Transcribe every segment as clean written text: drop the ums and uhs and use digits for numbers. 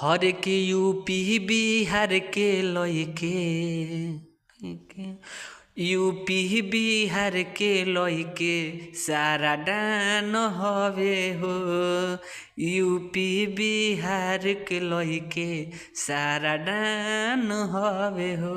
हर के यूपी बिहार के लइके यूपी बिहार के लइके सारा डान हवे हो। यूपी बिहार के लइके सारा डान हवे हो।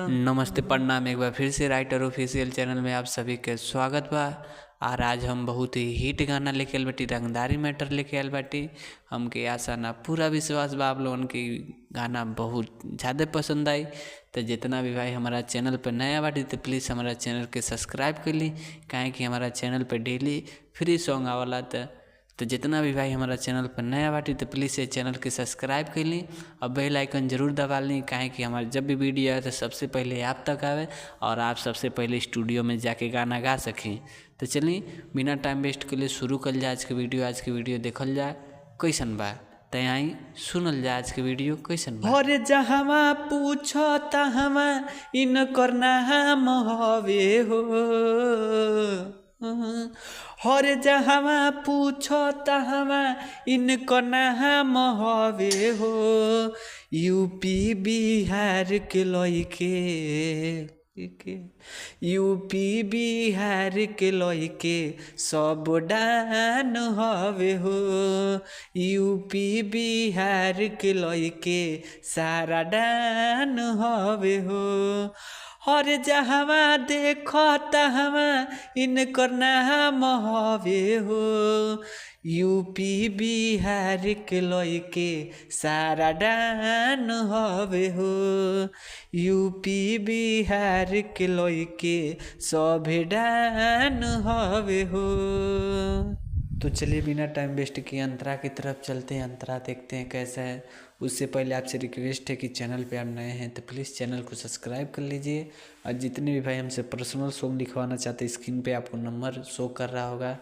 नमस्ते, प्रणाम। एक बार फिर से राइटर ऑफिशियल चैनल में आप सभी के स्वागत बा। और आज हम बहुत ही हिट गाना लेके आयल बाटी, रंगदारी मैटर लेके आयल बाटी। हमके आशा ना पूरा विश्वास बा आप लोगन की गाना बहुत ज़्यादा पसंद आई। तो जितना भी भाई हमारा चैनल पर नया बाटी तो प्लीज़ हमारा चैनल के सब्सक्राइब कर ली, काहे कि हमारा चैनल पर डेली फ्री सॉन्ग आवाला। तो जितना भी भाई हमारा चैनल पर नया बाटी तो प्लीज़ ये चैनल के सब्सक्राइब कर ली और बेल आइकन जरूर दबा ली, काहे कि हमारे जब भी वीडियो आए तो सबसे पहले आप तक आवे और आप सबसे पहले स्टूडियो में जाके गाना गा सकें। तो चलिए बिना टाइम वेस्ट के लिए शुरू कर जाए आज के वीडियो। आज के वीडियो देखल जाए कैसन बा, तैयाई सुनल जाए आज के वीडियो कैसन बा। और जहवा पूछो तहवा इनकर नाम हवे हो। हर जहवा पूछो तहवा इनकर नाम हवे हो। यूपी बिहार के लइके यूपी बिहार के लइके सब डान हवे हो। यूपी बिहार के लइके सारा डान हवे हो। हर जहवा देखो तहवा इनकर नाम हवे हो। यूपी बिहार के लइके सारा डान हवे हो। यूपी बिहार के लइके सभे डान हवे हो। तो चलिए बिना टाइम वेस्ट किए अंतरा की तरफ चलते हैं, अंतरा देखते हैं कैसा है। उससे पहले आपसे रिक्वेस्ट है कि चैनल पे आप नए हैं तो प्लीज़ चैनल को सब्सक्राइब कर लीजिए। और जितने भी भाई हमसे पर्सनल सॉन्ग लिखवाना चाहते हैं स्क्रीन पे आपको नंबर शो कर रहा होगा।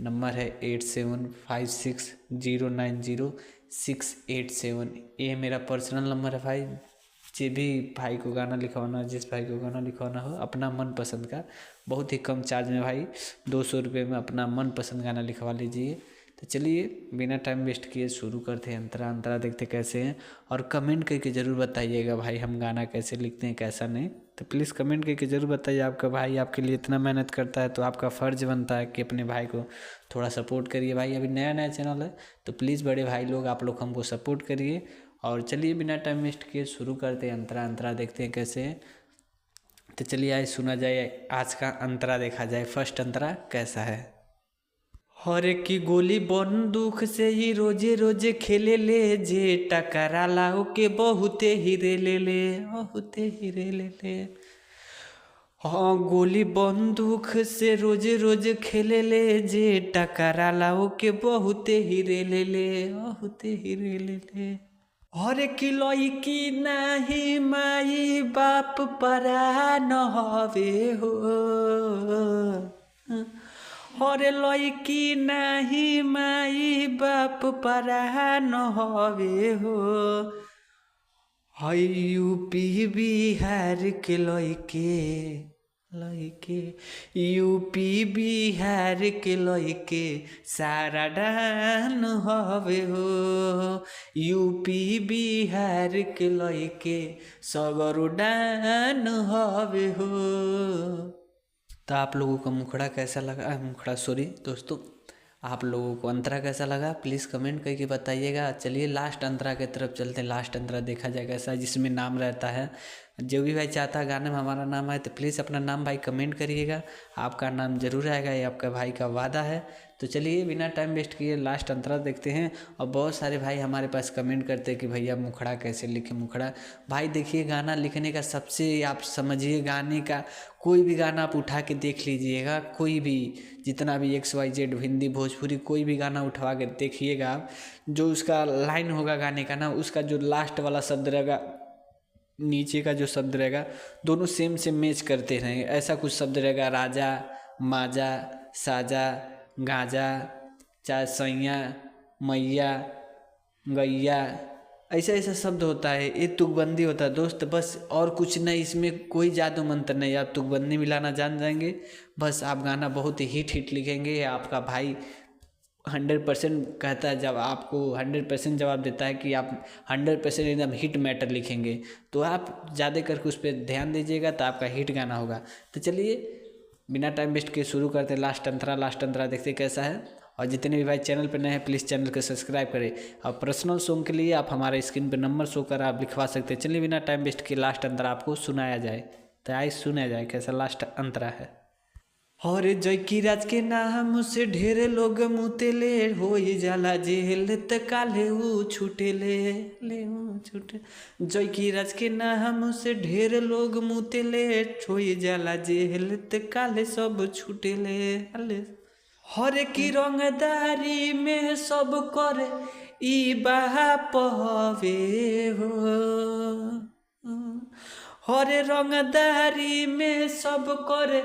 नंबर है 8756090687। ये मेरा पर्सनल नंबर है भाई। जे भी भाई को गाना लिखवाना, जिस भाई को गाना लिखवाना हो अपना मन पसंद का, बहुत ही कम चार्ज में भाई 200 रुपये में अपना मन पसंद गाना लिखवा लीजिए। तो चलिए बिना टाइम वेस्ट किए शुरू करते हैं। अंतरा देखते कैसे हैं और कमेंट करके ज़रूर बताइएगा भाई हम गाना कैसे लिखते हैं कैसा नहीं। तो प्लीज़ कमेंट करके ज़रूर बताइए। आपका भाई आपके लिए इतना मेहनत करता है तो आपका फ़र्ज़ बनता है कि अपने भाई को थोड़ा सपोर्ट करिए। भाई अभी नया नया चैनल है तो प्लीज़ बड़े भाई लोग आप लोग हमको सपोर्ट करिए। और चलिए बिना टाइम वेस्ट किए शुरू करते हैं। अंतरा देखते हैं कैसे हैं। तो चलिए आज सुना जाए आज का अंतरा, देखा जाए फर्स्ट अंतरा कैसा है। हर की गोली बंदूक से ही रोजे रोजे खेले ले, जे टकरा लाओ के बहुते हीरे ले ले, बहुते हीरे ले ले। हाँ गोली बंदूक से रोजे रोजे खेले ले, जे टकरा लाओ के बहुते हीरे ले ले, बहुते हीरे ले ले। हर की लइकी नाही माई बाप परा न हवे हो। हर लइकी नाही माई बाप परा न हवे हो। हई यूपी बिहार के लइके यूपी बिहार के लइके सारा डान हवे हो। यूपी बिहार के लइके सगरो डान हवे हो। तो आप लोगों को मुखड़ा कैसा लगा, मुखड़ा सॉरी दोस्तों, आप लोगों को अंतरा कैसा लगा प्लीज़ कमेंट करके बताइएगा। चलिए लास्ट अंतरा की तरफ चलते हैं। लास्ट अंतरा देखा जाए कैसा, जिसमें नाम रहता है। जो भी भाई चाहता है गाने में हमारा नाम आए तो प्लीज़ अपना नाम भाई कमेंट करिएगा, आपका नाम जरूर आएगा, ये आपका भाई का वादा है। तो चलिए बिना टाइम वेस्ट किए लास्ट अंतरा देखते हैं। और बहुत सारे भाई हमारे पास कमेंट करते हैं कि भैया मुखड़ा कैसे लिखे। मुखड़ा भाई देखिए गाना लिखने का सबसे, आप समझिए गाने का कोई भी गाना आप उठा के देख लीजिएगा, कोई भी जितना भी XYZ हिंदी भोजपुरी कोई भी गाना उठवा के देखिएगा आप, जो उसका लाइन होगा गाने का ना, उसका जो लास्ट वाला शब्द रहेगा, नीचे का जो शब्द रहेगा, दोनों सेम मैच करते रहेंगे। ऐसा कुछ शब्द रहेगा, राजा, माजा, साजा, गाजा, चाहे सैया, मैया, गैया, ऐसा ऐसा शब्द होता है। ये तुकबंदी होता है दोस्त, बस और कुछ नहीं, इसमें कोई जादू मंत्र नहीं। आप तुकबंदी मिलाना जान जाएंगे, बस आप गाना बहुत ही हिट लिखेंगे। आपका भाई 100% कहता है, जब आपको 100% जवाब देता है कि आप 100% एकदम हिट मैटर लिखेंगे, तो आप ज़्यादा करके उस पर ध्यान दीजिएगा, तो आपका हिट गाना होगा। तो चलिए बिना टाइम वेस्ट के शुरू करते हैं लास्ट अंतरा देखते कैसा है। और जितने भी भाई चैनल पर नए हैं प्लीज़ चैनल को सब्सक्राइब करें। और पर्सनल सॉन्ग के लिए आप हमारे स्क्रीन पर नंबर शो कर आप लिखवा सकते हैं। चलिए बिना टाइम वेस्ट के लास्ट अंतरा आपको सुनाया जाए, तो आइए सुनाया जाए कैसा लास्ट अंतरा है। और जय की राज के नाम से ढेर लोग मुतेले हो जाला जेल त काले ऊ छूटेले छूटे। जय की राज के नाम से ढेर लोग मुतेले हो जाला जेल त काले सब छूटेले। हर की रंगदारी में सब करे ई बाप हवे हो। हर रंगदारी में सब करे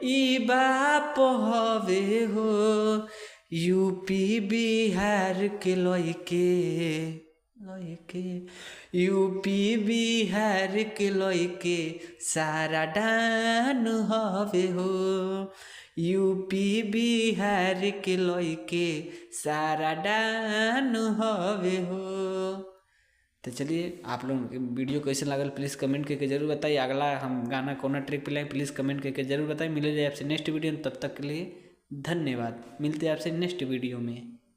ई बाप हवे हो। यूपी बिहार के लइके यूपी बिहार के लइके सारा डान हवे हो। यूपी बिहार के लइके सारा डान हवे हो। तो चलिए आप लोग वीडियो कैसे लागल प्लीज़ कमेंट करके जरूर बताइए। अगला हम गाना कौन ट्रैक पे लाएं प्लीज़ कमेंट करके जरूर बताइए। मिले जाए आपसे नेक्स्ट वीडियो में, तब तक के लिए धन्यवाद। मिलते हैं आपसे नेक्स्ट वीडियो में।